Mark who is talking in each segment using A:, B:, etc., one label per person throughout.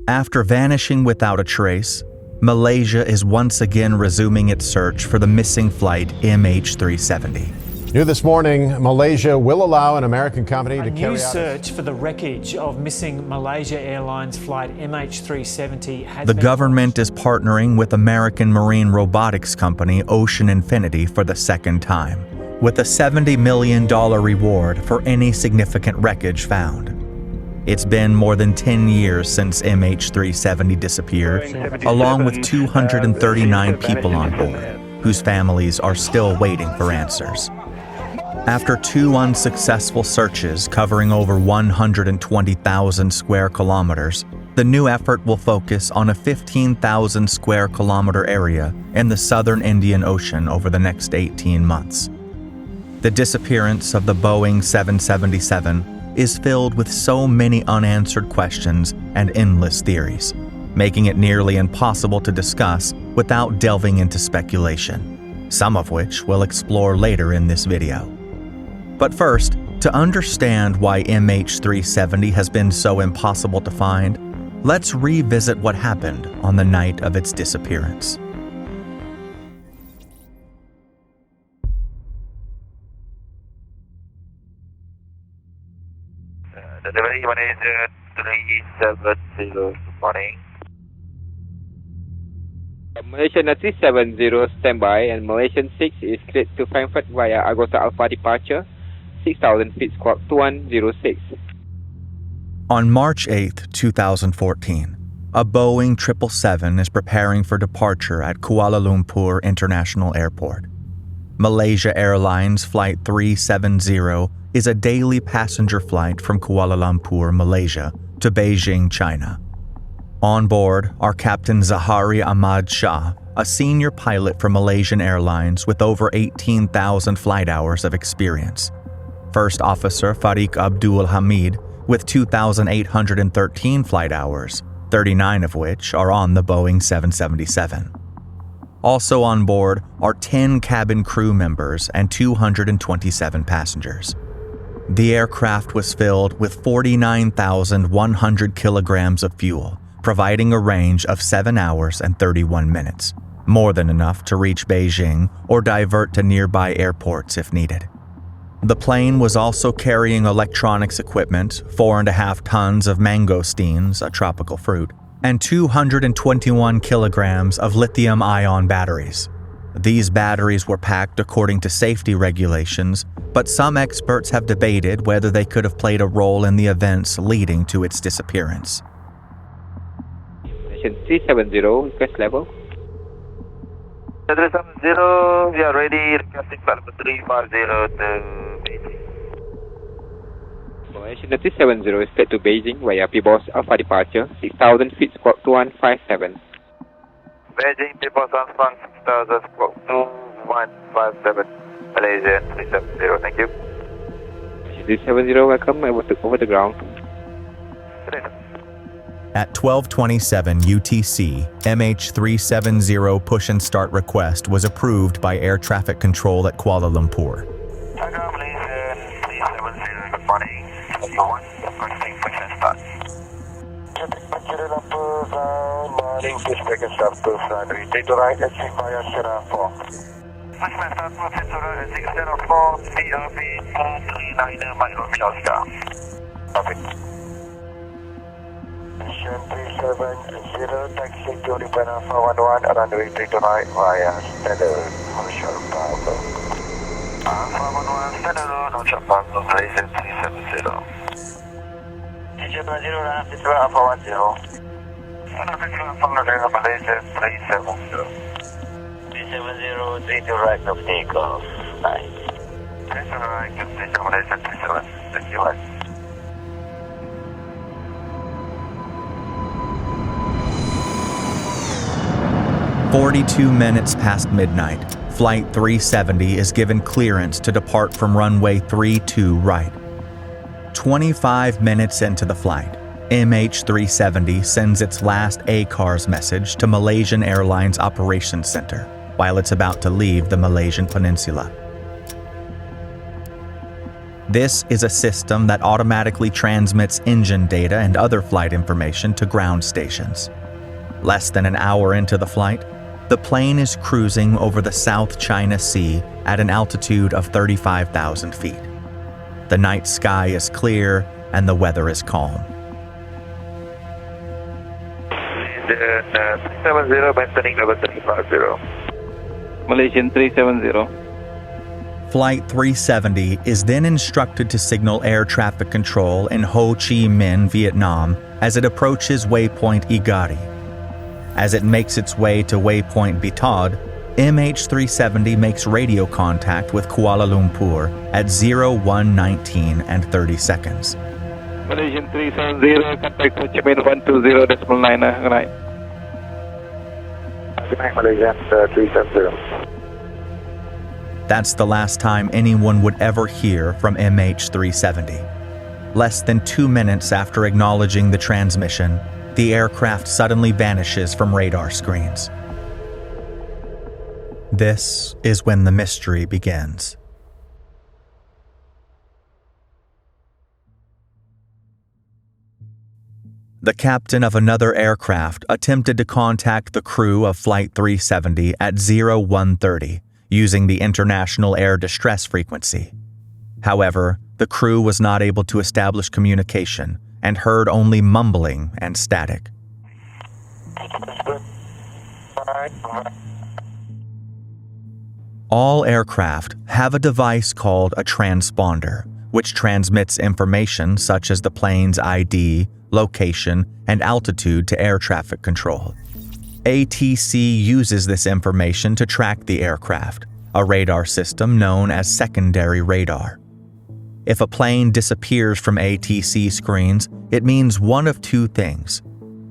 A: After vanishing without a trace, Malaysia is once again resuming its search for the missing flight MH370.
B: New this morning, Malaysia will allow an American company to carry out
C: a new search for the wreckage of missing Malaysia Airlines flight MH370 has
A: The
C: been
A: government
C: launched.
A: is partnering with American marine robotics company Ocean Infinity for the second time, with a $70 million reward for any significant wreckage found. It's been more than 10 years since MH370 disappeared, along with 239 people on board, whose families are still waiting for answers. After 2 unsuccessful searches covering over 120,000 square kilometers, the new effort will focus on a 15,000 square kilometer area in the southern Indian Ocean over the next 18 months. The disappearance of the Boeing 777 is filled with so many unanswered questions and endless theories, making it nearly impossible to discuss without delving into speculation, some of which we'll explore later in this video. But first, to understand why MH370 has been so impossible to find, let's revisit what happened on the night of its disappearance.
D: Delivery Malaysia 370, good morning.
E: Malaysian 370 standby and Malaysian 6 is cleared to Frankfurt via Agota Alpha departure, 6,000 feet squawk 2106.
A: On March 8, 2014, a Boeing 777 is preparing for departure at Kuala Lumpur International Airport. Malaysia Airlines Flight 370 is a daily passenger flight from Kuala Lumpur, Malaysia, to Beijing, China. On board are Captain Zahari Ahmad Shah, a senior pilot for Malaysian Airlines with over 18,000 flight hours of experience. First Officer Fariq Abdul Hamid with 2,813 flight hours, 39 of which are on the Boeing 777. Also on board are 10 cabin crew members and 227 passengers. The aircraft was filled with 49,100 kilograms of fuel, providing a range of 7 hours and 31 minutes, more than enough to reach Beijing or divert to nearby airports if needed. The plane was also carrying electronics equipment, 4.5 tons of mangosteens, a tropical fruit, and 221 kilograms of lithium-ion batteries. These batteries were packed according to safety regulations, but some experts have debated whether they could have played a role in the events leading to its disappearance.
E: Malaysian 370, request level.
D: 370, we are ready, requesting flight number 350 to Beijing.
E: Malaysian 370 is cleared to Beijing via Pibos Alpha departure, 6,000 feet squawk 2157.
D: Beijing, Pibos Alpha 6,000 squawk 2157, Malaysian 370, thank you.
E: Malaysian 370, welcome over the ground.
A: At 12:27 UTC, MH370 push and start request was approved by air traffic control at Kuala Lumpur.
D: Malaysian 370, good morning. You want requesting push and start. Kuala Lumpur, morning, push back and start to runway. Take to right and check via Sierra 4. Push and start to right and check Sierra 4, CRB 439 Mike Romeo Oscar. Perfect. Malaysian 370, taxi to Lipan Alpha 11, runway take to right via Standard, Hotel Pablo. Alpha 11, Standard, Hotel Pablo, Malaysian 370. Malaysian 10, runway take to Alpha 10. Runway take to Alpha 10, Malaysian 370. 370, take to right of takeoff. Nice. Take to right of takeoff, Malaysian 37. Thank you, guys.
A: "42 minutes past midnight, Flight 370 is given clearance to depart from runway 32 right. 25 minutes into the flight, MH370 sends its last ACARS message to Malaysian Airlines Operations Center while it's about to leave the Malaysian peninsula. This is a system that automatically transmits engine data and other flight information to ground stations. Less than an hour into the flight, the plane is cruising over the South China Sea at an altitude of 35,000 feet. The night sky is clear and the weather is calm.
D: 370, maintaining level 350.
E: Malaysian 370.
A: Flight 370 is then instructed to signal air traffic control in Ho Chi Minh, Vietnam, as it approaches waypoint Igari. As it makes its way to waypoint Bitod, MH370 makes radio contact with Kuala Lumpur at 01:19 and 30 seconds.
E: Malaysian 370, contact Ho Chi Minh 120.9, good night.
D: Good night, Malaysian 370.
A: That's the last time anyone would ever hear from MH370. Less than 2 minutes after acknowledging the transmission, the aircraft suddenly vanishes from radar screens. This is when the mystery begins. The captain of another aircraft attempted to contact the crew of Flight 370 at 01:30 using the International Air Distress frequency. However, the crew was not able to establish communication and heard only mumbling and static. All aircraft have a device called a transponder, which transmits information such as the plane's ID, location, and altitude to air traffic control. ATC uses this information to track the aircraft, a radar system known as secondary radar. If a plane disappears from ATC screens, it means one of two things.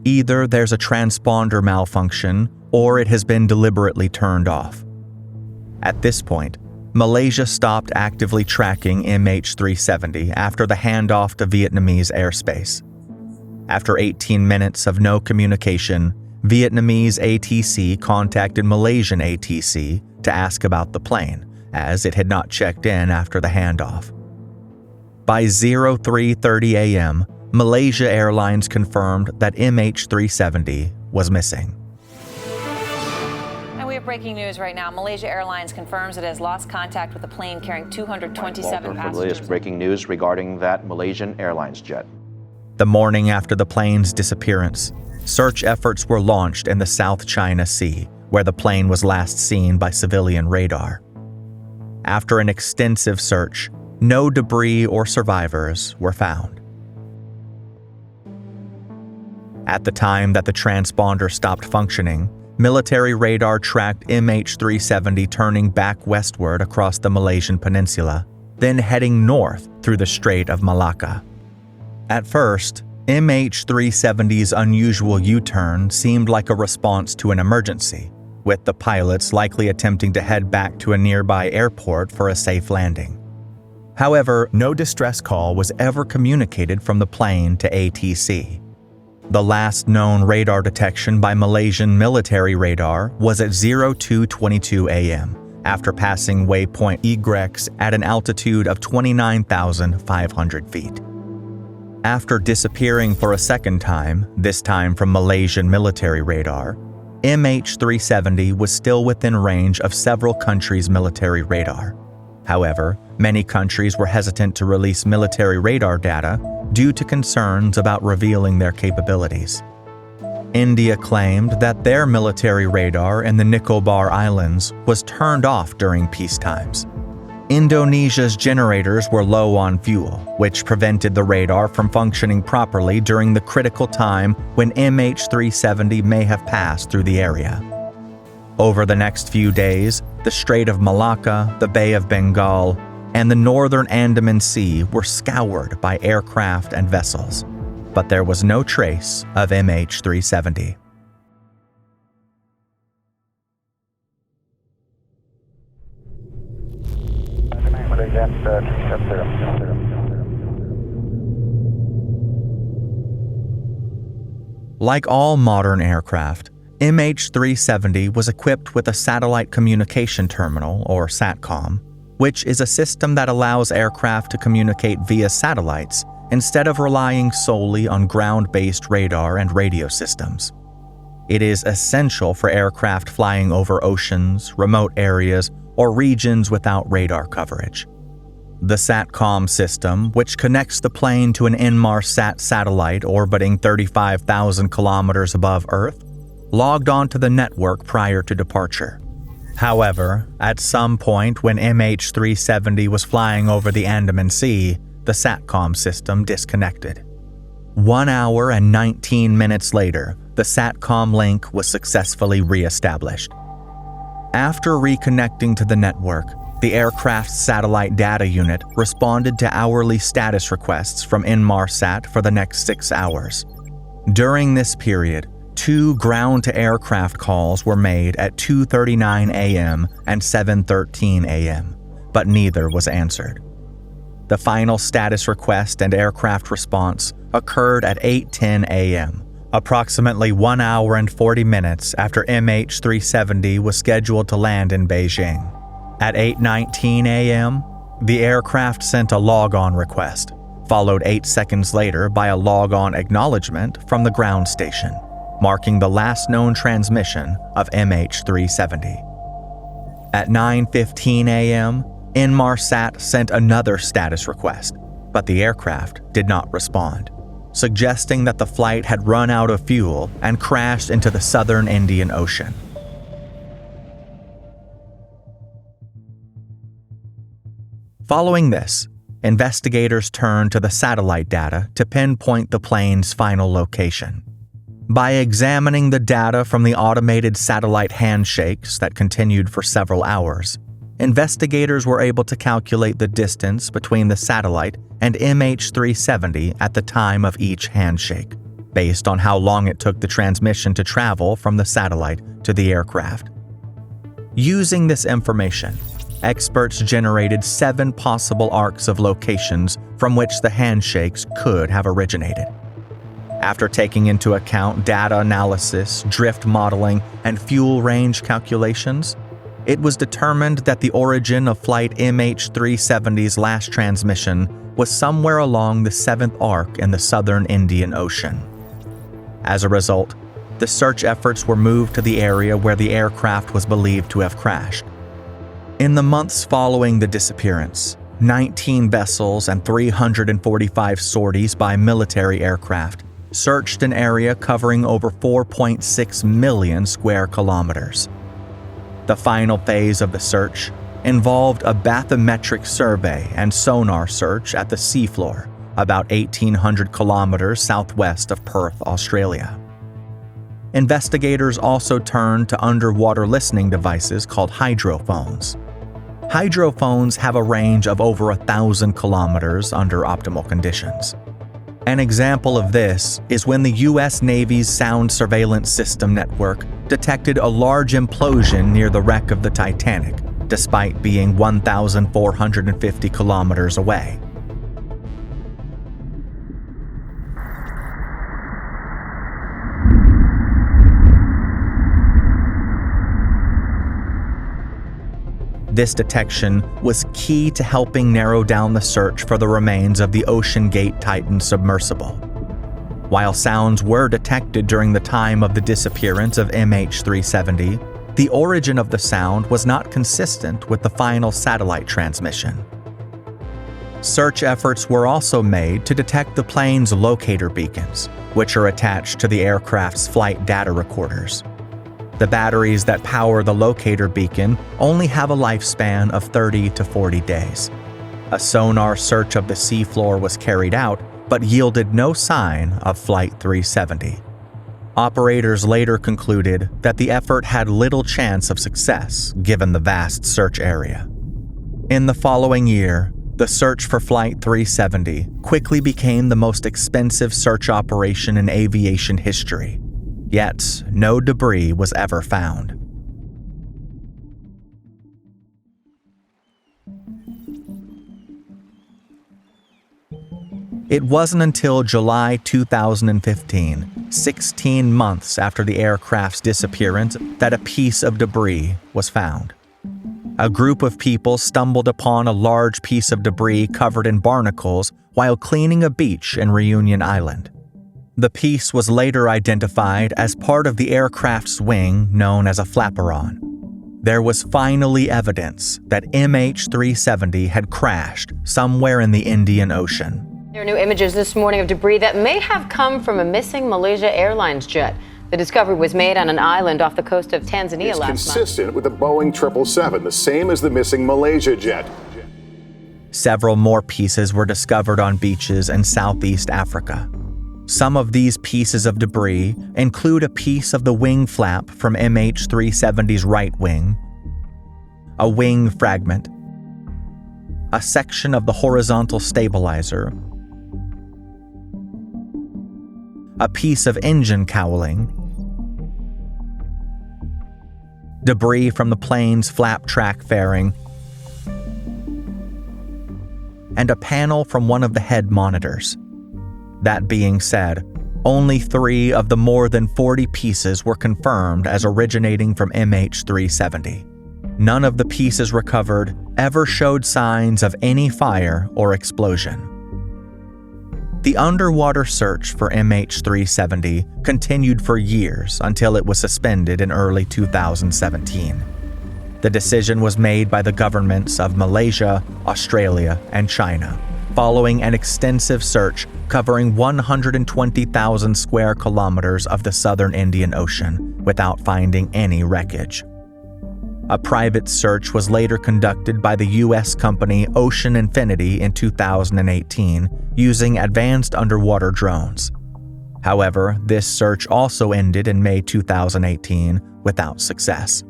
A: Either there's a transponder malfunction, or it has been deliberately turned off. At this point, Malaysia stopped actively tracking MH370 after the handoff to Vietnamese airspace. After 18 minutes of no communication, Vietnamese ATC contacted Malaysian ATC to ask about the plane, as it had not checked in after the handoff. By 03:30 a.m., Malaysia Airlines confirmed that MH370 was missing.
F: And we have breaking news right now. Malaysia Airlines confirms it has lost contact with a plane carrying 227 passengers.
G: Latest breaking news regarding that Malaysian Airlines jet.
A: The morning after the plane's disappearance, search efforts were launched in the South China Sea, where the plane was last seen by civilian radar. After an extensive search, no debris or survivors were found. At the time that the transponder stopped functioning, military radar tracked MH370 turning back westward across the Malaysian peninsula, then heading north through the Strait of Malacca. At first, MH370's unusual U-turn seemed like a response to an emergency, with the pilots likely attempting to head back to a nearby airport for a safe landing. However, no distress call was ever communicated from the plane to ATC. The last known radar detection by Malaysian military radar was at 02:22 a.m. after passing waypoint Egrex at an altitude of 29,500 feet. After disappearing for a second time, this time from Malaysian military radar, MH370 was still within range of several countries' military radar. However, many countries were hesitant to release military radar data due to concerns about revealing their capabilities. India claimed that their military radar in the Nicobar Islands was turned off during peace times. Indonesia's generators were low on fuel, which prevented the radar from functioning properly during the critical time when MH370 may have passed through the area. Over the next few days, the Strait of Malacca, the Bay of Bengal, and the northern Andaman Sea were scoured by aircraft and vessels, but there was no trace of MH370. Like all modern aircraft, MH370 was equipped with a satellite communication terminal, or SATCOM, which is a system that allows aircraft to communicate via satellites instead of relying solely on ground-based radar and radio systems. It is essential for aircraft flying over oceans, remote areas, or regions without radar coverage. The SATCOM system, which connects the plane to an Inmarsat satellite orbiting 35,000 kilometers above Earth, logged onto the network prior to departure. However, at some point when MH370 was flying over the Andaman Sea, the SATCOM system disconnected. 1 hour and 19 minutes later, the SATCOM link was successfully re-established. After reconnecting to the network, the aircraft's satellite data unit responded to hourly status requests from Inmarsat for the next 6 hours. During this period, 2 ground-to-aircraft calls were made at 2:39 a.m. and 7:13 a.m., but neither was answered. The final status request and aircraft response occurred at 8:10 a.m., approximately 1 hour and 40 minutes after MH370 was scheduled to land in Beijing. At 8:19 a.m., the aircraft sent a log-on request, followed 8 seconds later by a log-on acknowledgement from the ground station, marking the last known transmission of MH370. At 9:15 a.m., Inmarsat sent another status request, but the aircraft did not respond, suggesting that the flight had run out of fuel and crashed into the southern Indian Ocean. Following this, investigators turned to the satellite data to pinpoint the plane's final location. By examining the data from the automated satellite handshakes that continued for several hours, investigators were able to calculate the distance between the satellite and MH370 at the time of each handshake, based on how long it took the transmission to travel from the satellite to the aircraft. Using this information, experts generated 7 possible arcs of locations from which the handshakes could have originated. After taking into account data analysis, drift modeling, and fuel range calculations, it was determined that the origin of flight MH370's last transmission was somewhere along the 7th arc in the southern Indian Ocean. As a result, the search efforts were moved to the area where the aircraft was believed to have crashed. In the months following the disappearance, 19 vessels and 345 sorties by military aircraft searched an area covering over 4.6 million square kilometers. The final phase of the search involved a bathymetric survey and sonar search at the seafloor, about 1,800 kilometers southwest of Perth, Australia. Investigators also turned to underwater listening devices called hydrophones. Hydrophones have a range of over 1,000 kilometers under optimal conditions. An example of this is when the U.S. Navy's Sound Surveillance System network detected a large implosion near the wreck of the Titanic, despite being 1,450 kilometers away. This detection was key to helping narrow down the search for the remains of the Ocean Gate Titan submersible. While sounds were detected during the time of the disappearance of MH370, the origin of the sound was not consistent with the final satellite transmission. Search efforts were also made to detect the plane's locator beacons, which are attached to the aircraft's flight data recorders. The batteries that power the locator beacon only have a lifespan of 30 to 40 days. A sonar search of the seafloor was carried out, but yielded no sign of Flight 370. Operators later concluded that the effort had little chance of success given the vast search area. In the following year, the search for Flight 370 quickly became the most expensive search operation in aviation history. Yet, no debris was ever found. It wasn't until July 2015, 16 months after the aircraft's disappearance, that a piece of debris was found. A group of people stumbled upon a large piece of debris covered in barnacles while cleaning a beach in Reunion Island. The piece was later identified as part of the aircraft's wing known as a flaperon. There was finally evidence that MH370 had crashed somewhere in the Indian Ocean.
H: There are new images this morning of debris that may have come from a missing Malaysia Airlines jet. The discovery was made on an island off the coast of Tanzania last month.
I: It's consistent with the Boeing 777, the same as the missing Malaysia jet.
A: Several more pieces were discovered on beaches in Southeast Africa. Some of these pieces of debris include a piece of the wing flap from MH370's right wing, a wing fragment, a section of the horizontal stabilizer, a piece of engine cowling, debris from the plane's flap track fairing, and a panel from one of the head monitors. That being said, only 3 of the more than 40 pieces were confirmed as originating from MH370. None of the pieces recovered ever showed signs of any fire or explosion. The underwater search for MH370 continued for years until it was suspended in early 2017. The decision was made by the governments of Malaysia, Australia, and China, following an extensive search covering 120,000 square kilometers of the southern Indian Ocean without finding any wreckage. A private search was later conducted by the U.S. company Ocean Infinity in 2018 using advanced underwater drones. However, this search also ended in May 2018 without success.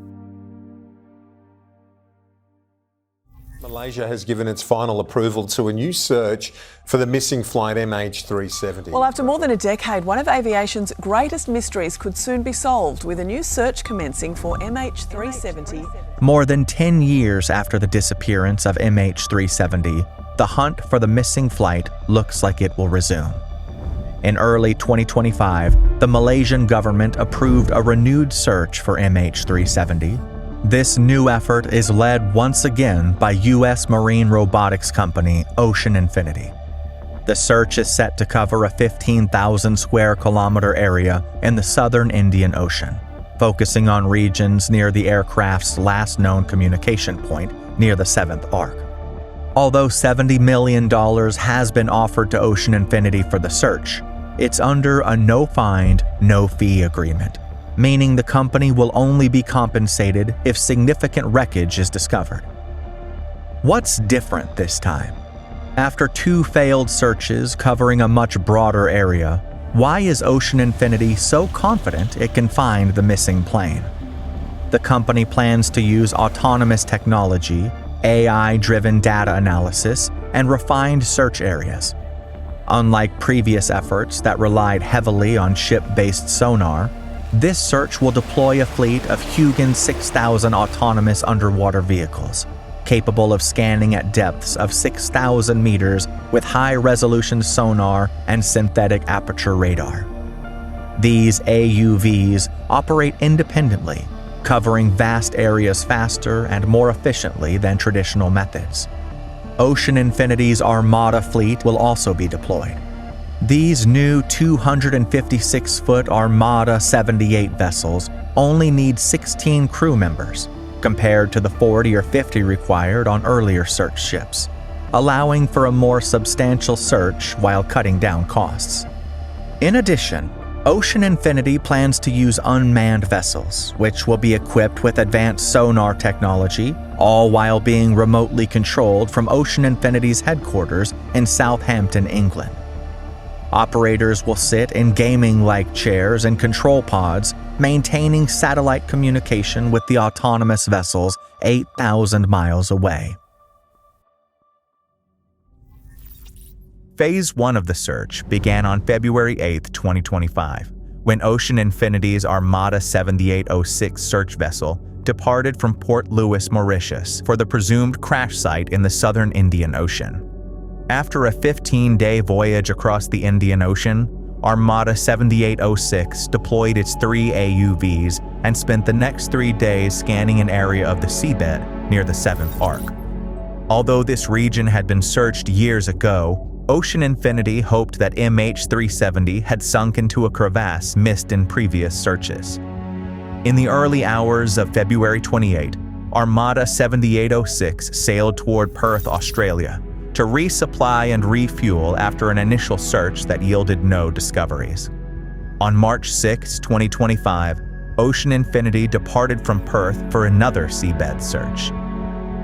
B: Malaysia has given its final approval to a new search for the missing flight MH370.
J: Well, after more than a decade, one of aviation's greatest mysteries could soon be solved with a new search commencing for MH370.
A: More than 10 years after the disappearance of MH370, the hunt for the missing flight looks like it will resume. In early 2025, the Malaysian government approved a renewed search for MH370. This new effort is led once again by U.S. marine robotics company Ocean Infinity. The search is set to cover a 15,000 square kilometer area in the southern Indian Ocean, focusing on regions near the aircraft's last known communication point near the 7th arc. Although $70 million has been offered to Ocean Infinity for the search, it's under a no-find, no-fee agreement, meaning the company will only be compensated if significant wreckage is discovered. What's different this time? After 2 failed searches covering a much broader area, why is Ocean Infinity so confident it can find the missing plane? The company plans to use autonomous technology, AI-driven data analysis, and refined search areas. Unlike previous efforts that relied heavily on ship-based sonar, this search will deploy a fleet of Hugin 6000 autonomous underwater vehicles, capable of scanning at depths of 6,000 meters with high-resolution sonar and synthetic aperture radar. These AUVs operate independently, covering vast areas faster and more efficiently than traditional methods. Ocean Infinity's Armada fleet will also be deployed. These new 256-foot Armada 78 vessels only need 16 crew members, compared to the 40 or 50 required on earlier search ships, allowing for a more substantial search while cutting down costs. In addition, Ocean Infinity plans to use unmanned vessels, which will be equipped with advanced sonar technology, all while being remotely controlled from Ocean Infinity's headquarters in Southampton, England. Operators will sit in gaming-like chairs and control pods, maintaining satellite communication with the autonomous vessels 8,000 miles away. Phase 1 of the search began on February 8, 2025, when Ocean Infinity's Armada 7806 search vessel departed from Port Louis, Mauritius, for the presumed crash site in the southern Indian Ocean. After a 15-day voyage across the Indian Ocean, Armada 7806 deployed its 3 AUVs and spent the next 3 days scanning an area of the seabed near the 7th arc. Although this region had been searched years ago, Ocean Infinity hoped that MH370 had sunk into a crevasse missed in previous searches. In the early hours of February 28, Armada 7806 sailed toward Perth, Australia, to resupply and refuel after an initial search that yielded no discoveries. On March 6, 2025, Ocean Infinity departed from Perth for another seabed search.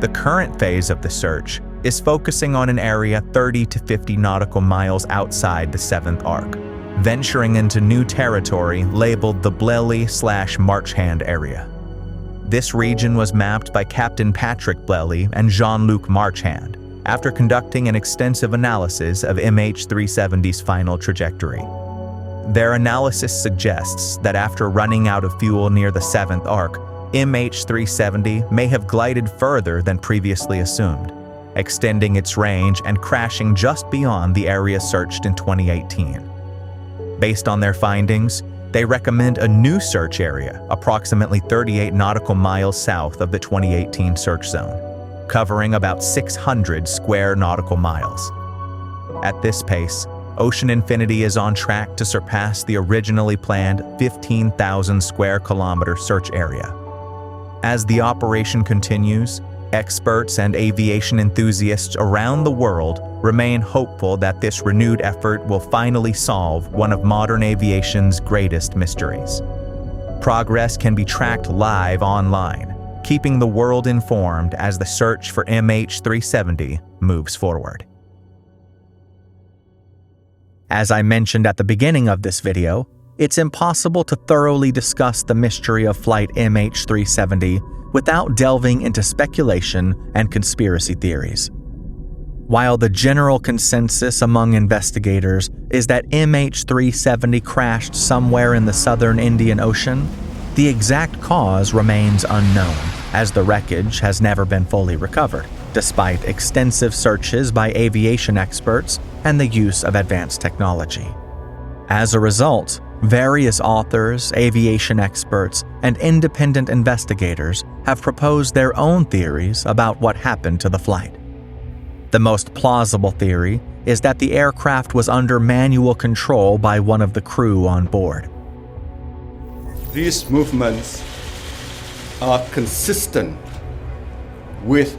A: The current phase of the search is focusing on an area 30 to 50 nautical miles outside the 7th arc, venturing into new territory labeled the Blelly/Marchand area. This region was mapped by Captain Patrick Blelly and Jean-Luc Marchand after conducting an extensive analysis of MH370's final trajectory. Their analysis suggests that after running out of fuel near the 7th arc, MH370 may have glided further than previously assumed, extending its range and crashing just beyond the area searched in 2018. Based on their findings, they recommend a new search area approximately 38 nautical miles south of the 2018 search zone, covering about 600 square nautical miles. At this pace, Ocean Infinity is on track to surpass the originally planned 15,000 square kilometer search area. As the operation continues, experts and aviation enthusiasts around the world remain hopeful that this renewed effort will finally solve one of modern aviation's greatest mysteries. Progress can be tracked live online, keeping the world informed as the search for MH370 moves forward. As I mentioned at the beginning of this video, it's impossible to thoroughly discuss the mystery of flight MH370 without delving into speculation and conspiracy theories. While the general consensus among investigators is that MH370 crashed somewhere in the southern Indian Ocean, the exact cause remains unknown, as the wreckage has never been fully recovered, despite extensive searches by aviation experts and the use of advanced technology. As a result, various authors, aviation experts, and independent investigators have proposed their own theories about what happened to the flight. The most plausible theory is that the aircraft was under manual control by one of the crew on board.
K: These movements are consistent with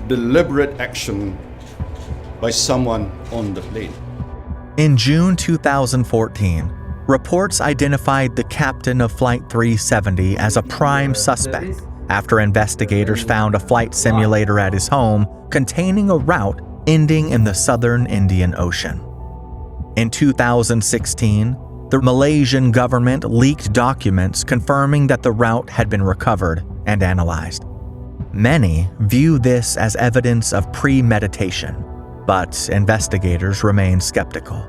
K: deliberate action by someone on the plane.
A: In June 2014, reports identified the captain of Flight 370 as a prime suspect after investigators found a flight simulator at his home containing a route ending in the southern Indian Ocean. In 2016, the Malaysian government leaked documents confirming that the route had been recovered and analyzed. Many view this as evidence of premeditation, but investigators remain skeptical.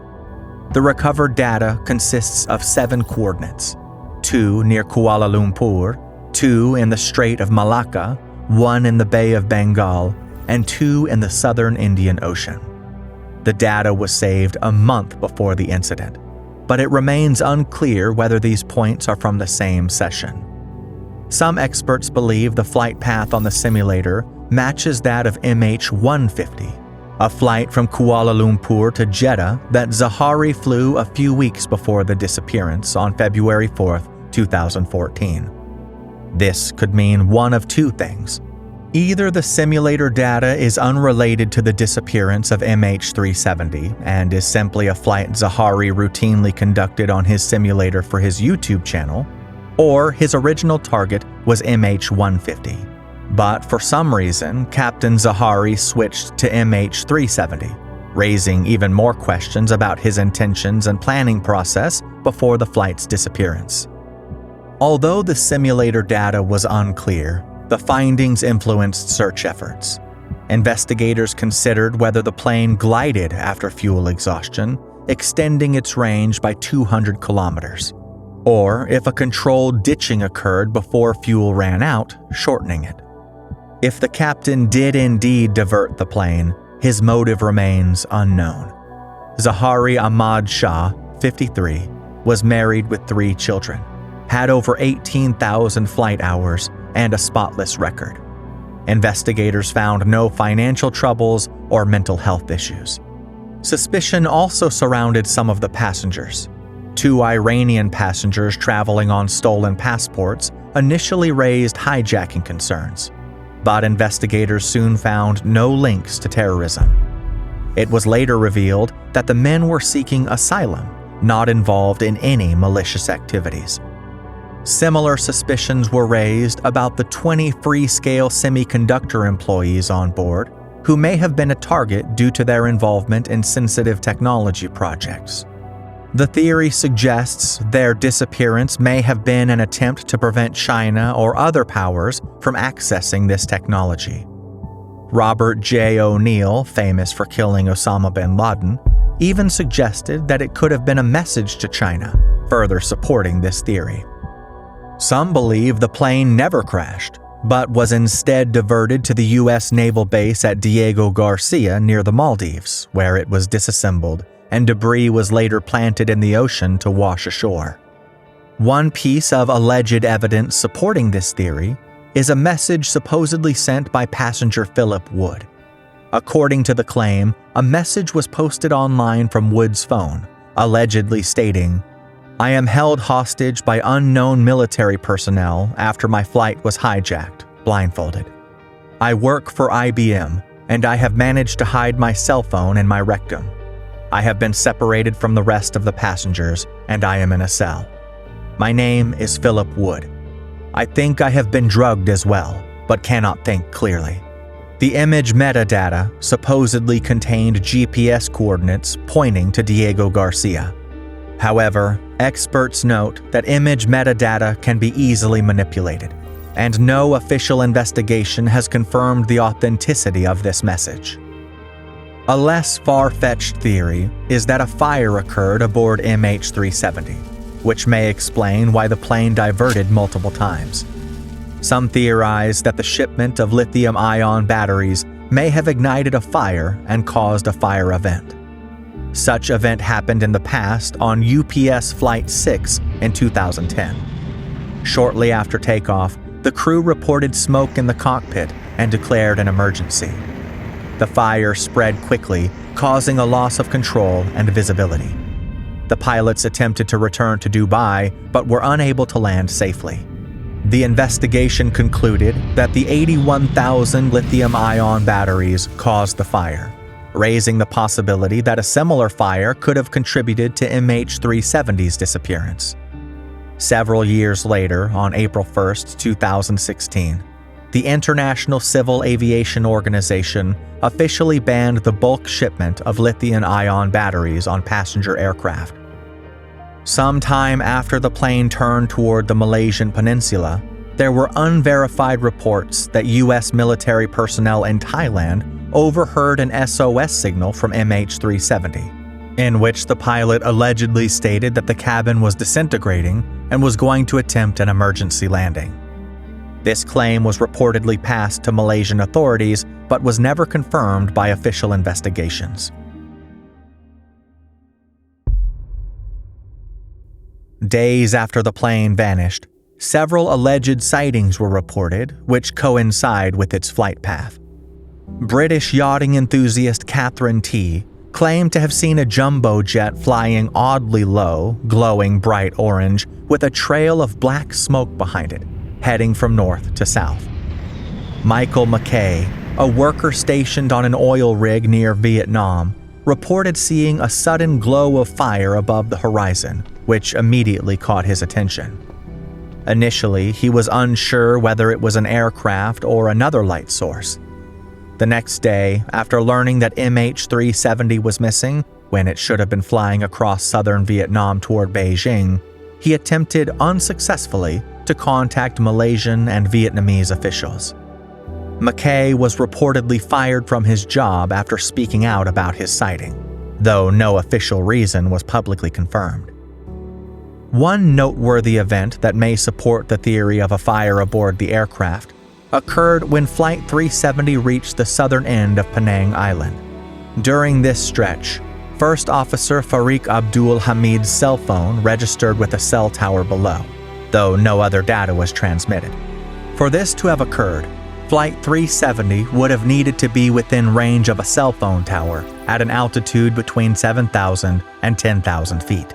A: The recovered data consists of 7 coordinates: 2 near Kuala Lumpur, 2 in the Strait of Malacca, 1 in the Bay of Bengal, and 2 in the southern Indian Ocean. The data was saved a month before the incident, but it remains unclear whether these points are from the same session. Some experts believe the flight path on the simulator matches that of MH370, a flight from Kuala Lumpur to Jeddah that Zahari flew a few weeks before the disappearance on February 4, 2014. This could mean one of two things. Either the simulator data is unrelated to the disappearance of MH370 and is simply a flight Zahari routinely conducted on his simulator for his YouTube channel, or his original target was MH370. But for some reason, Captain Zahari switched to MH370, raising even more questions about his intentions and planning process before the flight's disappearance. Although the simulator data was unclear, the findings influenced search efforts. Investigators considered whether the plane glided after fuel exhaustion, extending its range by 200 kilometers, or if a controlled ditching occurred before fuel ran out, shortening it. If the captain did indeed divert the plane, his motive remains unknown. Zahari Ahmad Shah, 53, was married with 3 children, had over 18,000 flight hours, and a spotless record. Investigators found no financial troubles or mental health issues. Suspicion also surrounded some of the passengers. 2 Iranian passengers traveling on stolen passports initially raised hijacking concerns, but investigators soon found no links to terrorism. It was later revealed that the men were seeking asylum, not involved in any malicious activities. Similar suspicions were raised about the 20 Freescale semiconductor employees on board who may have been a target due to their involvement in sensitive technology projects. The theory suggests their disappearance may have been an attempt to prevent China or other powers from accessing this technology. Robert J. O'Neill, famous for killing Osama bin Laden, even suggested that it could have been a message to China, further supporting this theory. Some believe the plane never crashed, but was instead diverted to the U.S. naval base at Diego Garcia near the Maldives, where it was disassembled, and debris was later planted in the ocean to wash ashore. One piece of alleged evidence supporting this theory is a message supposedly sent by passenger Philip Wood. According to the claim, a message was posted online from Wood's phone, allegedly stating, "I am held hostage by unknown military personnel after my flight was hijacked, blindfolded. I work for IBM, and I have managed to hide my cell phone in my rectum. I have been separated from the rest of the passengers, and I am in a cell. My name is Philip Wood. I think I have been drugged as well, but cannot think clearly." The image metadata supposedly contained GPS coordinates pointing to Diego Garcia. However, experts note that image metadata can be easily manipulated, and no official investigation has confirmed the authenticity of this message. A less far-fetched theory is that a fire occurred aboard MH370, which may explain why the plane diverted multiple times. Some theorize that the shipment of lithium-ion batteries may have ignited a fire and caused a fire event. Such event happened in the past on UPS Flight 6 in 2010. Shortly after takeoff, the crew reported smoke in the cockpit and declared an emergency. The fire spread quickly, causing a loss of control and visibility. The pilots attempted to return to Dubai, but were unable to land safely. The investigation concluded that the 81,000 lithium-ion batteries caused the fire, raising the possibility that a similar fire could have contributed to MH370's disappearance. Several years later, on April 1, 2016, the International Civil Aviation Organization officially banned the bulk shipment of lithium-ion batteries on passenger aircraft. Sometime after the plane turned toward the Malaysian peninsula, there were unverified reports that U.S. military personnel in Thailand overheard an SOS signal from MH370, in which the pilot allegedly stated that the cabin was disintegrating and was going to attempt an emergency landing. This claim was reportedly passed to Malaysian authorities, but was never confirmed by official investigations. Days after the plane vanished, several alleged sightings were reported, which coincide with its flight path. British yachting enthusiast Catherine T. claimed to have seen a jumbo jet flying oddly low, glowing bright orange, with a trail of black smoke behind it, heading from north to south. Michael McKay, a worker stationed on an oil rig near Vietnam, reported seeing a sudden glow of fire above the horizon, which immediately caught his attention. Initially, he was unsure whether it was an aircraft or another light source. The next day, after learning that MH370 was missing when it should have been flying across southern Vietnam toward Beijing, he attempted unsuccessfully to contact Malaysian and Vietnamese officials. McKay was reportedly fired from his job after speaking out about his sighting, though no official reason was publicly confirmed. One noteworthy event that may support the theory of a fire aboard the aircraft occurred when Flight 370 reached the southern end of Penang Island. During this stretch, First Officer Farik Abdul Hamid's cell phone registered with a cell tower below, though no other data was transmitted. For this to have occurred, Flight 370 would have needed to be within range of a cell phone tower at an altitude between 7,000 and 10,000 feet.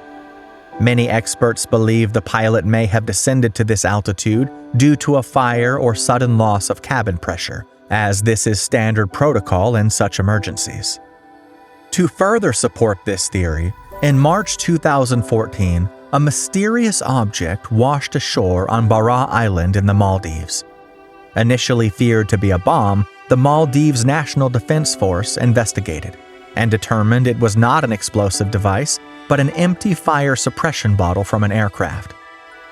A: Many experts believe the pilot may have descended to this altitude due to a fire or sudden loss of cabin pressure, as this is standard protocol in such emergencies. To further support this theory, in March 2014, a mysterious object washed ashore on Bara Island in the Maldives. Initially feared to be a bomb, the Maldives National Defense Force investigated and determined it was not an explosive device, but an empty fire suppression bottle from an aircraft.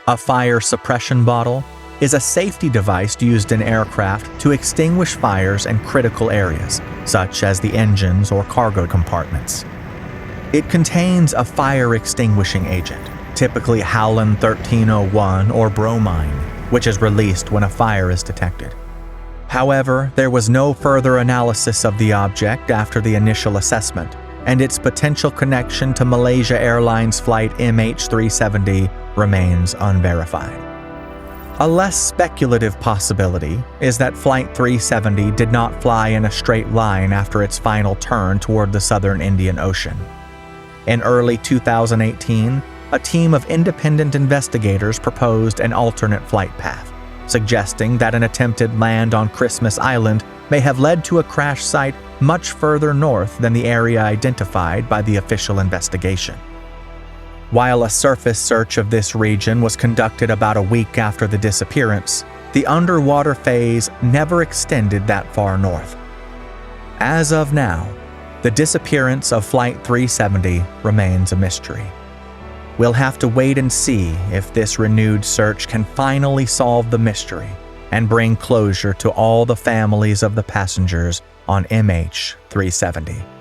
A: A fire suppression bottle is a safety device used in aircraft to extinguish fires in critical areas, such as the engines or cargo compartments. It contains a fire extinguishing agent, typically Howland 1301 or bromine, which is released when a fire is detected. However, there was no further analysis of the object after the initial assessment, and its potential connection to Malaysia Airlines flight MH370 remains unverified. A less speculative possibility is that Flight 370 did not fly in a straight line after its final turn toward the southern Indian Ocean. In early 2018, a team of independent investigators proposed an alternate flight path, suggesting that an attempted land on Christmas Island may have led to a crash site much further north than the area identified by the official investigation. While a surface search of this region was conducted about a week after the disappearance, the underwater phase never extended that far north. As of now, the disappearance of Flight 370 remains a mystery. We'll have to wait and see if this renewed search can finally solve the mystery and bring closure to all the families of the passengers on MH370.